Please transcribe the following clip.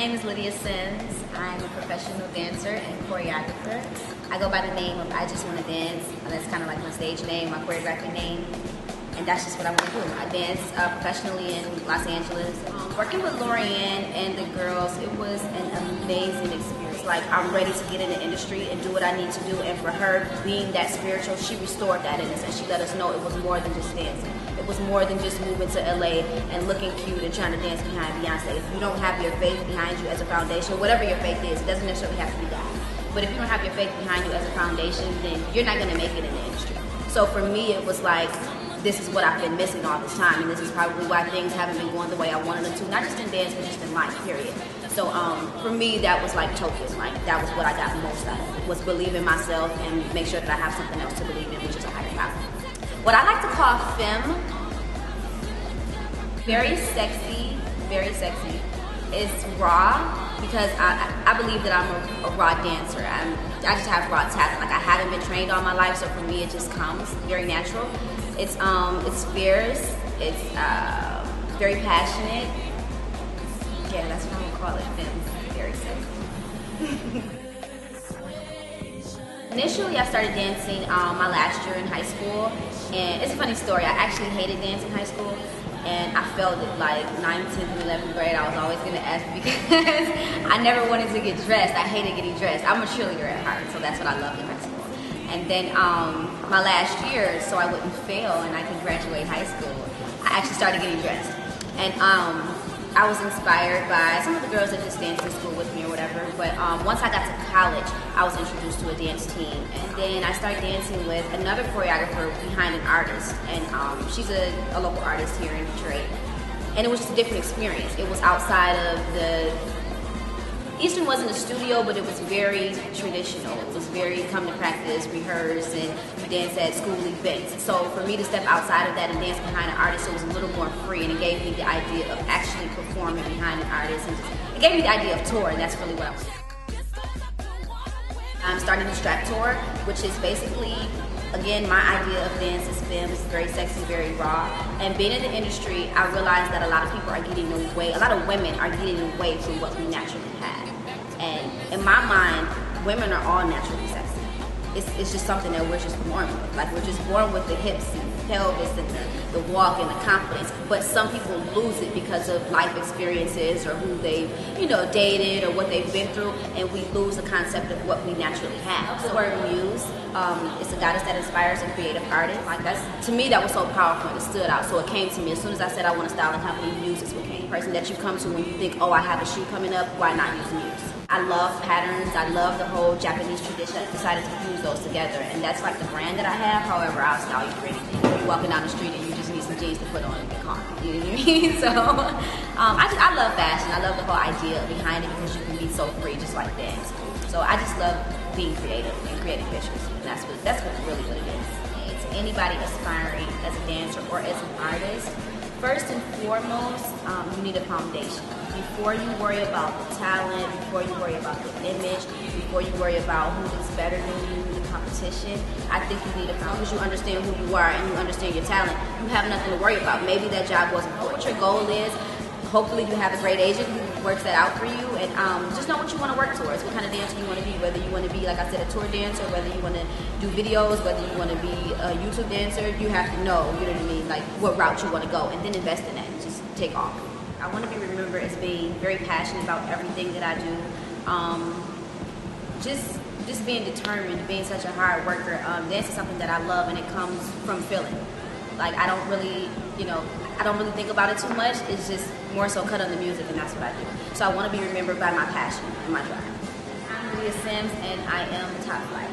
My name is Lydia Sims. I'm a professional dancer and choreographer. I go by the name of I Just Wanna Dance. That's kind of like my stage name, my choreographic name. And that's just what I want to do. I dance professionally in Los Angeles. Working with Lorianne and the girls, it was an amazing experience. Like, I'm ready to get in the industry and do what I need to do. And for her, being that spiritual, she restored that in us. And she let us know it was more than just dancing. It was more than just moving to LA and looking cute and trying to dance behind Beyonce. If you don't have your faith behind you as a foundation, whatever your faith is, it doesn't necessarily have to be God. But if you don't have your faith behind you as a foundation, then you're not going to make it in the industry. So for me, it was like, this is what I've been missing all this time, and this is probably why things haven't been going the way I wanted them to, not just in dance, but just in life, period. So for me, that was like token, like that was what I got most out of it, was believe in myself and make sure that I have something else to believe in, which is a higher power. What I like to call femme, very sexy, it's raw, because I believe that I'm a raw dancer. I just have raw talent. Like, I haven't been trained all my life, so for me it just comes very natural. It's fierce, it's very passionate. Yeah, that's what I'm gonna call it, femme, very sexy. Initially, I started dancing my last year in high school, and it's a funny story. I actually hated dance in high school, and I failed it like 9th, 10th, and 11th grade. I was always gonna ask because I never wanted to get dressed. I hated getting dressed. I'm a cheerleader at heart, so that's what I loved in high school. And then my last year, so I wouldn't fail and I could graduate high school, I actually started getting dressed. And I was inspired by some of the girls that just danced in school with me or whatever. But once I got to college, I was introduced to a dance team. And then I started dancing with another choreographer behind an artist. And she's a local artist here in Detroit. And it was just a different experience. It was outside of the... Eastern wasn't a studio, but it was very traditional. It was very come to practice, rehearse, and we dance at school events. So for me to step outside of that and dance behind an artist, it was a little more free, and it gave me the idea of actually performing behind an artist. And it gave me the idea of tour, and that's really what I was. I'm starting the strap tour, which is basically, again, my idea of dance is femme. It's very sexy, very raw. And being in the industry, I realized that a lot of people are getting away, a lot of women are getting away from what we naturally have. And in my mind, women are all naturally sexy. It's just something that we're just born with. Like, we're just born with the hips and the pelvis and the walk and the confidence. But some people lose it because of life experiences or who they've, dated or what they've been through, and we lose the concept of what we naturally have. The word muse, it's a goddess that inspires a creative artist. Like, to me, that was so powerful and it stood out. So it came to me as soon as I said I want a styling company. Muse is what came. The person that you come to when you think, oh, I have a shoe coming up, why not use Muse? I love patterns. I love the whole Japanese tradition. I decided to fuse those together, and that's like the brand that I have. However, I'll style you for anything. You're walking down the street and you just need some jeans to put on and get calm. You know what I mean? So I love fashion. I love the whole idea behind it because you can be so free, just like dance. So I just love being creative and creating pictures. And that's really what it is. And to anybody aspiring as a dancer or as an artist, first and foremost, you need a foundation. Before you worry about the talent, before you worry about the image, before you worry about who is better than you, the competition, I think you need a foundation. As you understand who you are and you understand your talent, you have nothing to worry about. Maybe that job wasn't what your goal is. Hopefully you have a great agent who works that out for you, and just know what you want to work towards, what kind of dancer you want to be, whether you want to be, like I said, a tour dancer, whether you want to do videos, whether you want to be a YouTube dancer. You have to know, you know what I mean, like what route you want to go, and then invest in that and just take off. I want to be remembered as being very passionate about everything that I do. Just being determined, being such a hard worker. Dance is something that I love, and it comes from feeling. Like, I don't really think about it too much. It's just more so cut on the music, and that's what I do. So I want to be remembered by my passion and my drive. I'm Lydia Sims, and I am top flight.